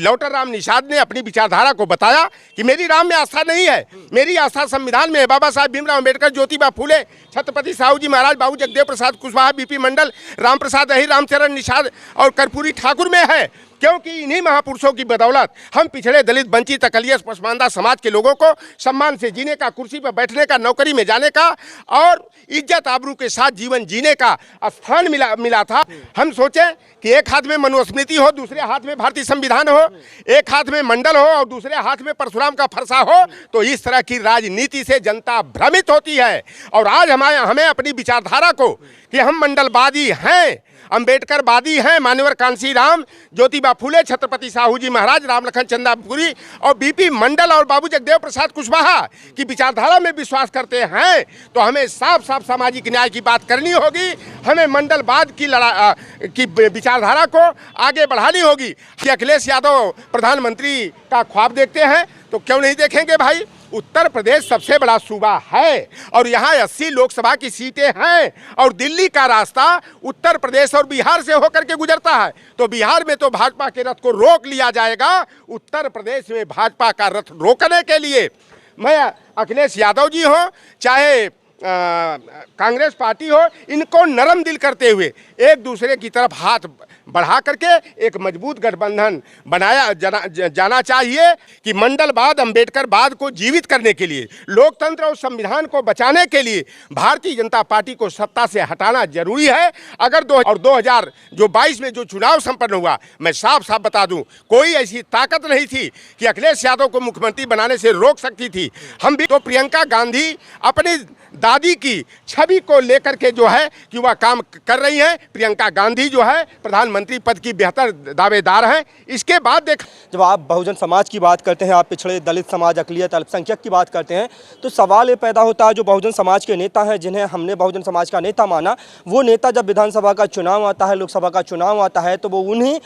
लौटर राम निषाद ने अपनी विचारधारा को बताया कि मेरी राम में आस्था नहीं है, मेरी आस्था संविधान में है। बाबा साहब भीमराव अम्बेडकर, ज्योतिबा फूले, छत्रपति साहू जी महाराज, बाबू जगदेव प्रसाद कुशवाहा, बीपी मंडल, राम प्रसाद अहिर, रामचरण निषाद और कर्पूरी ठाकुर में है। क्योंकि इन्हीं महापुरुषों की बदौलत हम पिछड़े, दलित, वंचित, अकलियत, पसमानदा समाज के लोगों को सम्मान से जीने का, कुर्सी पर बैठने का, नौकरी में जाने का और इज्जत आबरू के साथ जीवन जीने का स्थान मिला था। हम सोचे कि एक हाथ में मनुस्मृति हो, दूसरे हाथ में भारतीय संविधान हो, एक हाथ में मंडल हो और दूसरे हाथ में परशुराम का फरसा हो, तो इस तरह की राजनीति से जनता भ्रमित होती है। और आज हमें अपनी विचारधारा को कि हम मंडलवादी हैं, अम्बेडकरवादी हैं, मान्यवर कांशीराम, ज्योतिबा फूले, छत्रपति साहू जी महाराज, राम लखन चंद्रापुरी और बीपी मंडल और बाबू जगदेव प्रसाद कुशवाहा की विचारधारा में विश्वास करते हैं, तो हमें साफ साफ सामाजिक न्याय की बात करनी होगी। हमें मंडलवाद की विचारधारा को आगे बढ़ानी होगी। कि अखिलेश यादव प्रधानमंत्री का ख्वाब देखते हैं तो क्यों नहीं देखेंगे भाई। उत्तर प्रदेश सबसे बड़ा सूबा है और यहाँ 80 लोकसभा की सीटें हैं और दिल्ली का रास्ता उत्तर प्रदेश और बिहार से होकर के गुजरता है। तो बिहार में तो भाजपा के रथ को रोक लिया जाएगा, उत्तर प्रदेश में भाजपा का रथ रोकने के लिए मैं अखिलेश यादव जी हो चाहे कांग्रेस पार्टी हो, इनको नरम दिल करते हुए एक दूसरे की तरफ हाथ बढ़ा करके एक मजबूत गठबंधन बनाया जाना चाहिए कि मंडलवाद, अम्बेडकरवाद को जीवित करने के लिए, लोकतंत्र और संविधान को बचाने के लिए भारतीय जनता पार्टी को सत्ता से हटाना जरूरी है। अगर 2022 में जो चुनाव संपन्न हुआ, मैं साफ साफ बता दूं, कोई ऐसी ताकत नहीं थी कि अखिलेश यादव को मुख्यमंत्री बनाने से रोक सकती थी। हम भी तो प्रियंका गांधी अपनी दादी की छवि को लेकर के जो है कि वह काम कर रही हैं। प्रियंका गांधी जो है प्रधानमंत्री पद की बेहतर दावेदार हैं। इसके बाद जब आप बहुजन समाज की बात करते हैं, आप पिछड़े, दलित समाज, अकलियत, अल्पसंख्यक की बात करते हैं, तो सवाल ये पैदा होता है जो बहुजन समाज के नेता हैं, जिन्हें हमने बहुजन समाज का नेता माना, वो नेता जब विधानसभा का चुनाव आता है, लोकसभा का चुनाव आता है, तो वो उन्हीं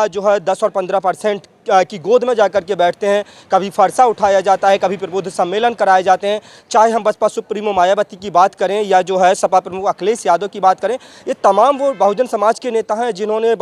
जो है 10 और 15% की गोद में जाकर के बैठते हैं। कभी फरसा उठाया जाता है, कभी प्रबुद्ध सम्मेलन कराए जाते हैं। चाहे हम बसपा सुप्रीमो मायावती की बात करें या जो है सपा प्रमुख अखिलेश यादव की बात करें, ये तमाम वो बहुजन समाज के नेता हैं जिन्होंने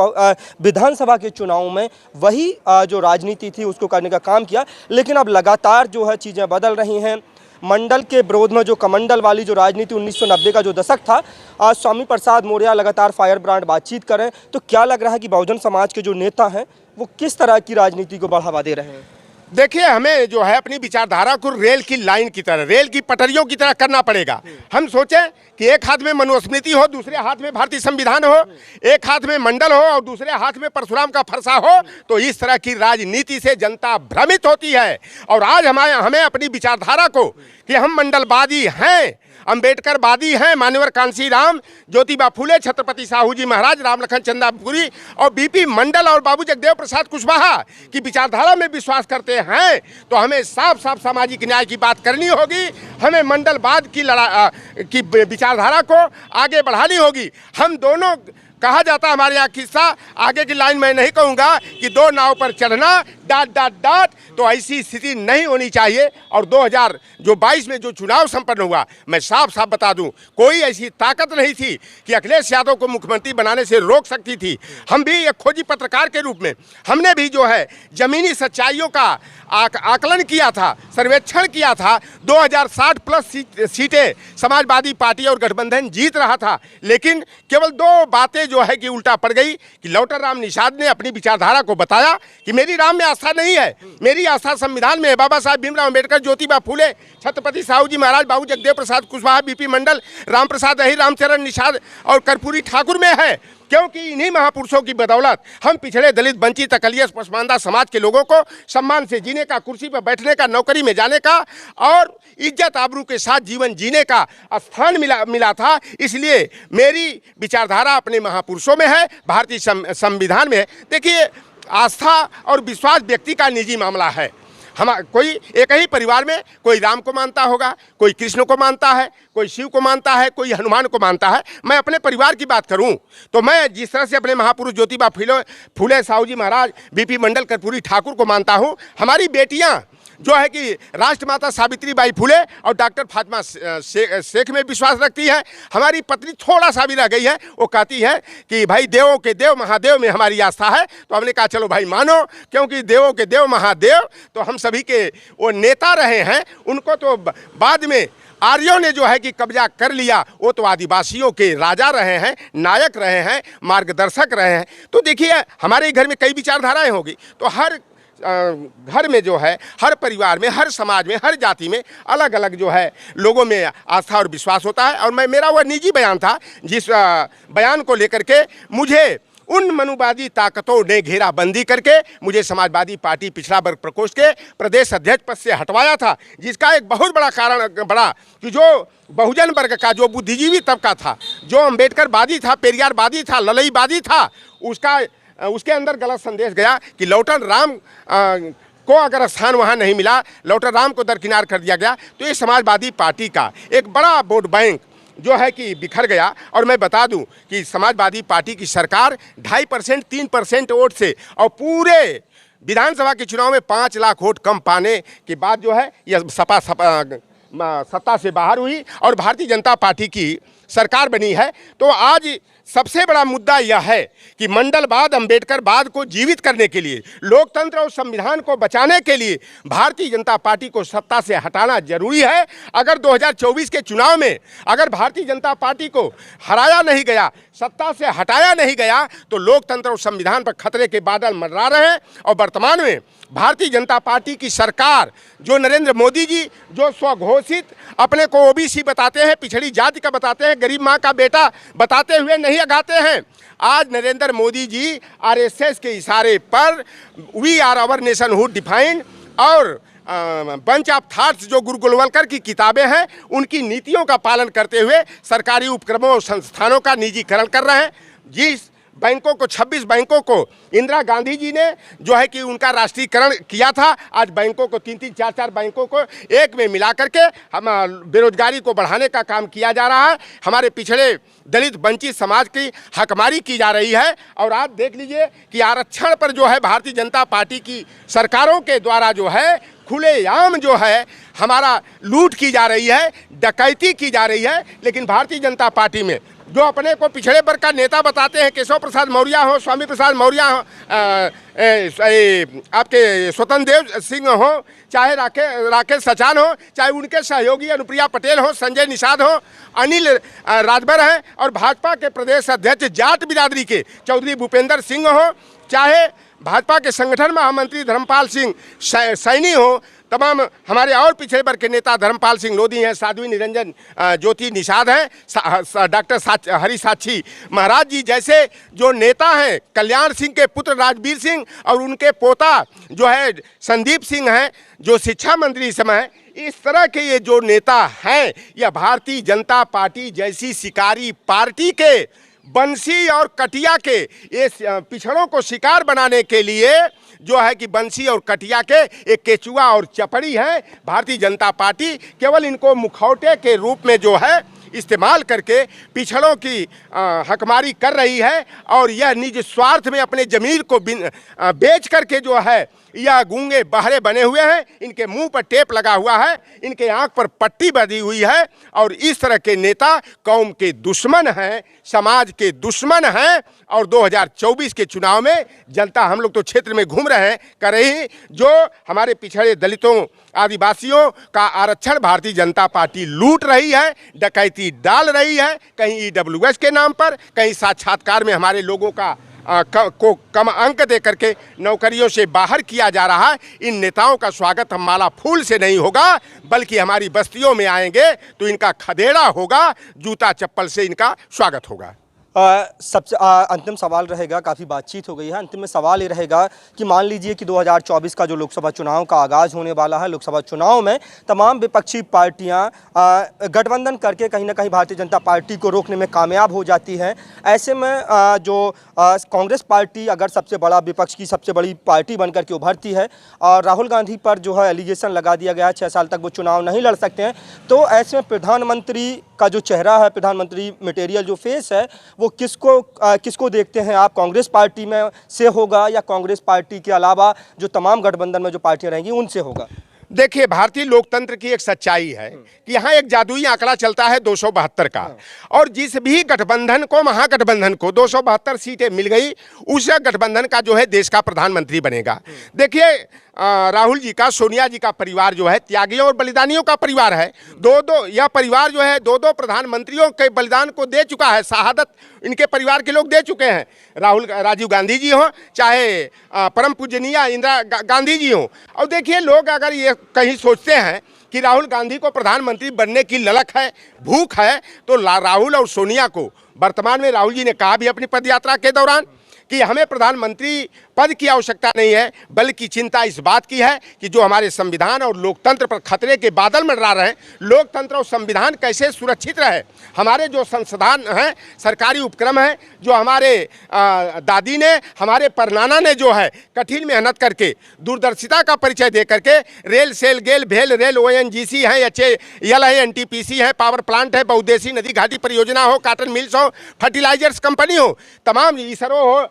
विधानसभा के चुनाव में वही जो राजनीति थी उसको करने का काम किया। लेकिन अब लगातार जो है चीज़ें बदल रही हैं। मंडल के विरोध में जो कमंडल वाली जो राजनीति 1990 का जो दशक था, आज स्वामी प्रसाद मौर्य लगातार फायर ब्रांड बातचीत करें, तो क्या लग रहा है कि बहुजन समाज के जो नेता हैं वो किस तरह की राजनीति को बढ़ावा दे रहे हैं? देखिए, हमें जो है अपनी विचारधारा को रेल की लाइन की तरह, रेल की पटरियों की तरह करना पड़ेगा। हम सोचें कि एक हाथ में मनुस्मृति हो, दूसरे हाथ में भारतीय संविधान हो, एक हाथ में मंडल हो और दूसरे हाथ में परशुराम का फरसा हो, तो इस तरह की राजनीति से जनता भ्रमित होती है। और आज हमें अपनी विचारधारा को कि हम मंडलवादी हैं, अम्बेडकरवादी हैं, मान्यवर कांशीराम, ज्योतिबा फूले, छत्रपति साहू जी महाराज, राम लखन चंद्रापुरी और बीपी मंडल और बाबू जगदेव प्रसाद कुशवाहा की विचारधारा में विश्वास करते हैं, तो हमें साफ साफ सामाजिक न्याय की बात करनी होगी। हमें मंडलवाद की विचारधारा को आगे बढ़ानी होगी। हम दोनों, कहा जाता है हमारे यहाँ किस्सा, आगे की लाइन मैं नहीं कहूँगा, कि दो नाव पर चढ़ना डाट डाट डाट, तो ऐसी स्थिति नहीं होनी चाहिए। और 2022 में जो चुनाव संपन्न हुआ, मैं साफ साफ बता दूं, कोई ऐसी ताकत नहीं थी कि अखिलेश यादव को मुख्यमंत्री बनाने से रोक सकती थी। हम भी एक खोजी पत्रकार के रूप में हमने भी जो है जमीनी सच्चाइयों का आकलन किया था, सर्वेक्षण किया था। 2060 प्लस सीटें समाजवादी पार्टी और गठबंधन जीत रहा था, लेकिन केवल 2 बातें जो है कि उल्टा पड़ गई कि लौटर राम निषाद ने अपनी विचारधारा को बताया कि मेरी राम में आस्था नहीं है, मेरी आस्था संविधान में है। बाबा साहब भीमराव अम्बेडकर, ज्योतिबा फूले, छत्रपति साहू जी महाराज, बाबू जगदेव प्रसाद कुशवाहा, बीपी मंडल, राम प्रसाद अहिर, रामचरण निषाद और कर्पूरी ठाकुर में है। क्योंकि इन्हीं महापुरुषों की बदौलत हम पिछड़े, दलित, वंचित, अकलियत, पसमानदा समाज के लोगों को सम्मान से जीने का, कुर्सी पर बैठने का, नौकरी में जाने का और इज्जत आबरू के साथ जीवन जीने का स्थान मिला था। इसलिए मेरी विचारधारा अपने महापुरुषों में है, भारतीय संविधान में है। देखिए, आस्था और विश्वास व्यक्ति का निजी मामला है। कोई एक ही परिवार में कोई राम को मानता होगा, कोई कृष्ण को मानता है, कोई शिव को मानता है, कोई हनुमान को मानता है। मैं अपने परिवार की बात करूं तो मैं जिस तरह से अपने महापुरुष ज्योतिबा फूले, साहू जी महाराज, बीपी मंडल, कर्पूरी ठाकुर को मानता हूं, हमारी बेटियां जो है कि राष्ट्रमाता सावित्रीबाई फुले और डॉक्टर फातिमा शेख में विश्वास रखती है। हमारी पत्नी थोड़ा सा भी रह गई है, वो कहती है कि भाई देवों के देव महादेव में हमारी आस्था है। तो हमने कहा चलो भाई मानो, क्योंकि देवों के देव महादेव तो हम सभी के वो नेता रहे हैं। उनको तो बाद में आर्यों ने जो है कि कब्जा कर लिया, वो तो आदिवासियों के राजा रहे हैं, नायक रहे हैं, मार्गदर्शक रहे हैं। तो देखिए हमारे घर में कई विचारधाराएं होगी, तो हर घर में जो है, हर परिवार में, हर समाज में, हर जाति में अलग अलग जो है लोगों में आस्था और विश्वास होता है। और मेरा वह निजी बयान था, जिस बयान को लेकर के मुझे उन मनुवादी ताकतों ने घेराबंदी करके मुझे समाजवादी पार्टी पिछड़ा वर्ग प्रकोष्ठ के प्रदेश अध्यक्ष पद से हटवाया था, जिसका एक बहुत बड़ा कारण बड़ा कि जो बहुजन वर्ग का जो बुद्धिजीवी तबका था, जो अम्बेडकरवादी था, पेरियारवादी था, ललईवादी था, उसके अंदर गलत संदेश गया कि लौटन राम को अगर स्थान वहाँ नहीं मिला, लौटन राम को दरकिनार कर दिया गया, तो ये समाजवादी पार्टी का एक बड़ा वोट बैंक जो है कि बिखर गया। और मैं बता दूं कि समाजवादी पार्टी की सरकार 2.5% 3% वोट से और पूरे विधानसभा के चुनाव में 5 लाख वोट कम पाने के बाद जो है यह सत्ता से बाहर हुई और भारतीय जनता पार्टी की सरकार बनी है। तो आज सबसे बड़ा मुद्दा यह है कि मंडलवाद, अम्बेडकरवाद को जीवित करने के लिए, लोकतंत्र और संविधान को बचाने के लिए भारतीय जनता पार्टी को सत्ता से हटाना जरूरी है। अगर 2024 के चुनाव में अगर भारतीय जनता पार्टी को हराया नहीं गया, सत्ता से हटाया नहीं गया, तो लोकतंत्र और संविधान पर खतरे के बादल मंडरा रहे हैं। और वर्तमान में भारतीय जनता पार्टी की सरकार, जो नरेंद्र मोदी जी जो स्वघोषित अपने को ओबीसी बताते हैं, पिछड़ी जाति का बताते हैं, गरीब माँ का बेटा बताते हुए नहीं अगाते हैं, आज नरेंद्र मोदी जी आरएसएस के इशारे पर we or our nationhood defined और बंच ऑफ थॉट्स जो गुरु गोलवलकर की किताबें हैं, उनकी नीतियों का पालन करते हुए सरकारी उपक्रमों और संस्थानों का निजीकरण कर रहे हैं। जिस बैंकों को 26 बैंकों को इंदिरा गांधी जी ने जो है कि उनका राष्ट्रीयकरण किया था, आज बैंकों को 3-3 4-4 बैंकों को एक में मिला करके हम बेरोजगारी को बढ़ाने का काम किया जा रहा है। हमारे पिछड़े दलित वंचित समाज की हकमारी की जा रही है। और आप देख लीजिए कि आरक्षण पर जो है भारतीय जनता पार्टी की सरकारों के द्वारा जो है खुलेआम जो है हमारा लूट की जा रही है, डकैती की जा रही है। लेकिन भारतीय जनता पार्टी में जो अपने को पिछड़े वर्ग का नेता बताते हैं, केशव प्रसाद मौर्य हो, स्वामी प्रसाद मौर्य हो, आपके स्वतंत्र देव सिंह हो, चाहे राकेश सचान हो, चाहे उनके सहयोगी अनुप्रिया पटेल हो, संजय निषाद हो, अनिल राजभर हैं, और भाजपा के प्रदेश अध्यक्ष जाट बिरादरी के चौधरी भूपेंद्र सिंह हो, चाहे भाजपा के संगठन महामंत्री धर्मपाल सिंह सैनी हो, तमाम हमारे और पिछड़े वर्ग के नेता धर्मपाल सिंह लोधी हैं, साध्वी निरंजन ज्योति निषाद हैं, डॉक्टर हरि साक्षी महाराज जी जैसे जो नेता हैं, कल्याण सिंह के पुत्र राजवीर सिंह और उनके पोता जो है संदीप सिंह हैं, जो शिक्षा मंत्री इस समय, इस तरह के ये जो नेता हैं, यह भारतीय जनता पार्टी जैसी शिकारी पार्टी के बंसी और कटिया के ये पिछड़ों को शिकार बनाने के लिए जो है कि बंसी और कटिया के एक केचुआ और चपड़ी है। भारतीय जनता पार्टी केवल इनको मुखौटे के रूप में जो है इस्तेमाल करके पिछड़ों की हकमारी कर रही है। और यह निज स्वार्थ में अपने ज़मीर को बेच करके जो है यह गूंगे बहरे बने हुए हैं। इनके मुंह पर टेप लगा हुआ है, इनके आंख पर पट्टी बंधी हुई है। और इस तरह के नेता कौम के दुश्मन हैं, समाज के दुश्मन हैं। और 2024 के चुनाव में जनता, हम लोग तो क्षेत्र में घूम रहे हैं, कर रही, जो हमारे पिछड़े दलितों आदिवासियों का आरक्षण भारतीय जनता पार्टी लूट रही है, डकैती डाल रही है, कहीं ईडब्ल्यूएस के नाम पर, कहीं साक्षात्कार में हमारे लोगों का को कम अंक दे करके नौकरियों से बाहर किया जा रहा है। इन नेताओं का स्वागत हम माला फूल से नहीं होगा, बल्कि हमारी बस्तियों में आएंगे तो इनका खदेड़ा होगा, जूता चप्पल से इनका स्वागत होगा। सबसे अंतिम सवाल रहेगा, काफ़ी बातचीत हो गई है, अंतिम में सवाल ये रहेगा कि मान लीजिए कि 2024 का जो लोकसभा चुनाव का आगाज़ होने वाला है, लोकसभा चुनाव में तमाम विपक्षी पार्टियां गठबंधन करके कहीं ना कहीं भारतीय जनता पार्टी को रोकने में कामयाब हो जाती हैं। ऐसे में जो कांग्रेस पार्टी अगर सबसे बड़ा विपक्ष की सबसे बड़ी पार्टी बनकर के उभरती है और राहुल गांधी पर जो है एलिगेशन लगा दिया गया है 6 साल तक वो चुनाव नहीं लड़ सकते हैं, तो ऐसे में प्रधानमंत्री का जो चेहरा है, प्रधानमंत्री मटेरियल जो फेस है, वो किसको देखते हैं आप? कांग्रेस पार्टी में से होगा या कांग्रेस पार्टी के अलावा जो तमाम गठबंधन में जो पार्टियां रहेंगी उनसे होगा? देखिए, भारतीय लोकतंत्र की एक सच्चाई है कि यहाँ एक जादुई आंकड़ा चलता है 272 का, और जिस भी गठबंधन को, महागठबंधन को 272 सीटें मिल गई, उस गठबंधन का जो है देश का प्रधानमंत्री बनेगा। देखिए, राहुल जी का, सोनिया जी का परिवार जो है त्यागियों और बलिदानियों का परिवार है। यह परिवार जो है दो प्रधानमंत्रियों के बलिदान को दे चुका है, शहादत इनके परिवार के लोग दे चुके हैं। राजीव गांधी जी हों, चाहे परम पूजनीय इंदिरा गांधी जी हों। और देखिए, लोग अगर ये कहीं सोचते हैं कि राहुल गांधी को प्रधानमंत्री बनने की ललक है, भूख है, तो राहुल और सोनिया को, वर्तमान में राहुल जी ने कहा भी अपनी पदयात्रा के दौरान कि हमें प्रधानमंत्री पद की आवश्यकता नहीं है, बल्कि चिंता इस बात की है कि जो हमारे संविधान और लोकतंत्र पर खतरे के बादल मंडरा रहे हैं, लोकतंत्र और संविधान कैसे सुरक्षित रहे। हमारे जो संस्थान हैं, सरकारी उपक्रम हैं, जो हमारे दादी ने, हमारे परनाना ने जो है कठिन मेहनत करके, दूरदर्शिता का परिचय दे करके, रेल, सेल, गेल, भेल, रेल, ONGC है, HAL है, NTPC है, पावर प्लांट है, बहुउद्देशीय नदी घाटी परियोजना हो, कॉटन मिल्स हो, फर्टिलाइजर्स कंपनी हो, तमाम इसरो हो,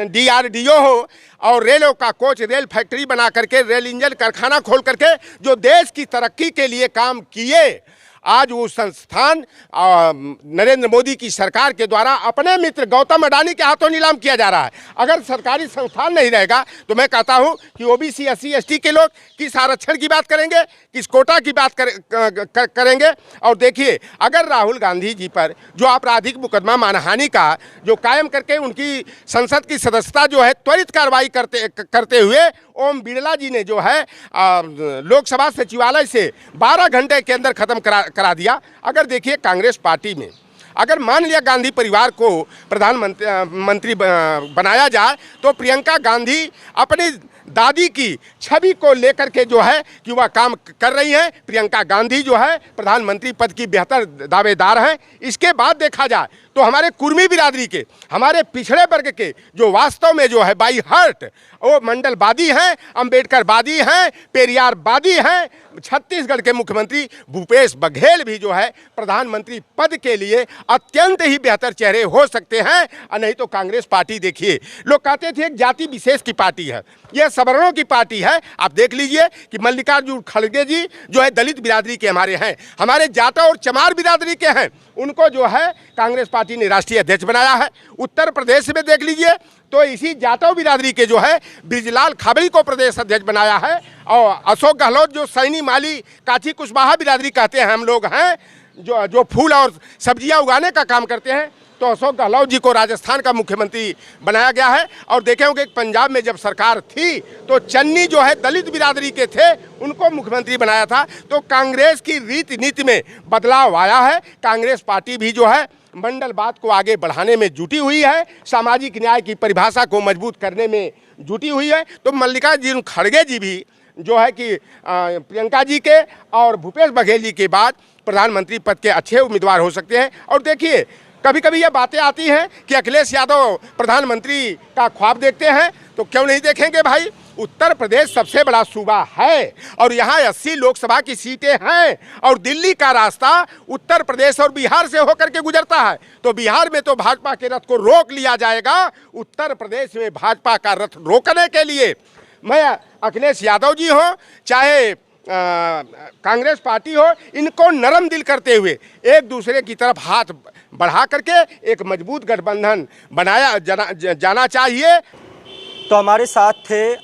DRDO हो, और रेलों का कोच, रेल फैक्ट्री बना करके, रेल इंजन कारखाना खोल करके जो देश की तरक्की के लिए काम किए, आज वो संस्थान नरेंद्र मोदी की सरकार के द्वारा अपने मित्र गौतम अडानी के हाथों नीलाम किया जा रहा है। अगर सरकारी संस्थान नहीं रहेगा तो मैं कहता हूं कि OBC SC ST के लोग किस आरक्षण की बात करेंगे, किस कोटा की बात करेंगे। और देखिए, अगर राहुल गांधी जी पर जो आपराधिक मुकदमा मानहानि का जो कायम करके उनकी संसद की सदस्यता जो है त्वरित कार्रवाई करते हुए ओम बिरला जी ने जो है लोकसभा सचिवालय से 12 घंटे के अंदर खत्म करा दिया। अगर देखिए, कांग्रेस पार्टी में अगर मान लिया गांधी परिवार को प्रधानमंत्री बनाया जाए, तो प्रियंका गांधी अपनी दादी की छवि को लेकर के जो है कि वह काम कर रही हैं। प्रियंका गांधी जो है प्रधानमंत्री पद की बेहतर दावेदार हैं। इसके बाद देखा जाए तो हमारे कुर्मी बिरादरी के, हमारे पिछड़े वर्ग के जो वास्तव में जो है बाई हार्ट वो मंडलवादी हैं, अंबेडकरवादी हैं, पेरियारवादी हैं। छत्तीसगढ़ के मुख्यमंत्री भूपेश बघेल भी जो है प्रधानमंत्री पद के लिए अत्यंत ही बेहतर चेहरे हो सकते हैं। और नहीं तो कांग्रेस पार्टी, देखिए, लोग कहते थे एक जाति विशेष की पार्टी है, यह सवर्णों की पार्टी है। आप देख लीजिए कि मल्लिकार्जुन खड़गे जी जो है दलित बिरादरी के हमारे हैं, हमारे जाटव और चमार बिरादरी के हैं, उनको जो है कांग्रेस पार्टी ने राष्ट्रीय अध्यक्ष बनाया है। उत्तर प्रदेश में देख लीजिए तो इसी जाटव बिरादरी के जो है ब्रिजलाल खाबड़ी को प्रदेश अध्यक्ष बनाया है। और अशोक गहलोत जो सैनी माली काची कुशवाहा बिरादरी कहते हैं हम लोग हैं, जो फूल और सब्जियां उगाने का काम करते हैं, तो अशोक गहलोत जी को राजस्थान का मुख्यमंत्री बनाया गया है। और देखे होंगे पंजाब में जब सरकार थी तो चन्नी जो है दलित बिरादरी के थे, उनको मुख्यमंत्री बनाया था। तो कांग्रेस की रीति नीति में बदलाव आया है। कांग्रेस पार्टी भी जो है मंडलवाद को आगे बढ़ाने में जुटी हुई है, सामाजिक न्याय की परिभाषा को मजबूत करने में जुटी हुई है। तो मल्लिकार्जुन खड़गे जी भी जो है कि प्रियंका जी के और भूपेश बघेल जी के बाद प्रधानमंत्री पद के अच्छे उम्मीदवार हो सकते हैं। और देखिए, कभी कभी ये बातें आती हैं कि अखिलेश यादव प्रधानमंत्री का ख्वाब देखते हैं, तो क्यों नहीं देखेंगे भाई। उत्तर प्रदेश सबसे बड़ा सूबा है और यहाँ 80 लोकसभा की सीटें हैं, और दिल्ली का रास्ता उत्तर प्रदेश और बिहार से होकर के गुजरता है। तो बिहार में तो भाजपा के रथ को रोक लिया जाएगा, उत्तर प्रदेश में भाजपा का रथ रोकने के लिए मैं अखिलेश यादव जी हो, चाहे कांग्रेस पार्टी हो, इनको नरम दिल करते हुए एक दूसरे की तरफ हाथ बढ़ा करके एक मजबूत गठबंधन बनाया जाना चाहिए। तो हमारे साथ थे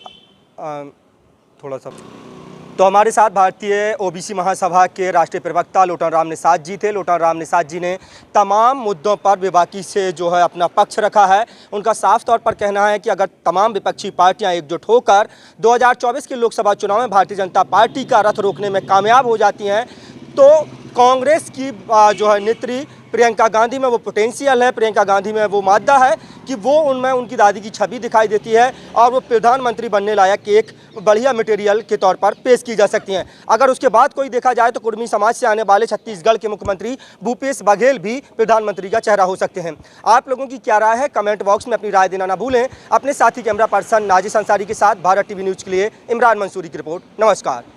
तो हमारे साथ भारतीय OBC महासभा के राष्ट्रीय प्रवक्ता लोटन राम निषाद जी थे। लोटन राम निषाद जी ने तमाम मुद्दों पर बेबाकी से जो है अपना पक्ष रखा है। उनका साफ तौर पर कहना है कि अगर तमाम विपक्षी पार्टियां एकजुट होकर 2024 के लोकसभा चुनाव में भारतीय जनता पार्टी का रथ रोकने में कामयाब हो जाती हैं, तो कांग्रेस की जो है नेत्री प्रियंका गांधी में वो पोटेंशियल है, प्रियंका गांधी में वो मादा है कि वो उनमें उनकी दादी की छवि दिखाई देती है और वो प्रधानमंत्री बनने लायक एक बढ़िया मटेरियल के तौर पर पेश की जा सकती हैं। अगर उसके बाद कोई देखा जाए तो कुर्मी समाज से आने वाले छत्तीसगढ़ के मुख्यमंत्री भूपेश बघेल भी प्रधानमंत्री का चेहरा हो सकते हैं। आप लोगों की क्या राय है, कमेंट बॉक्स में अपनी राय देना ना भूलें। अपने साथी कैमरा पर्सन नाजिस अंसारी के साथ भारत TV न्यूज़ के लिए इमरान मंसूरी की रिपोर्ट। नमस्कार।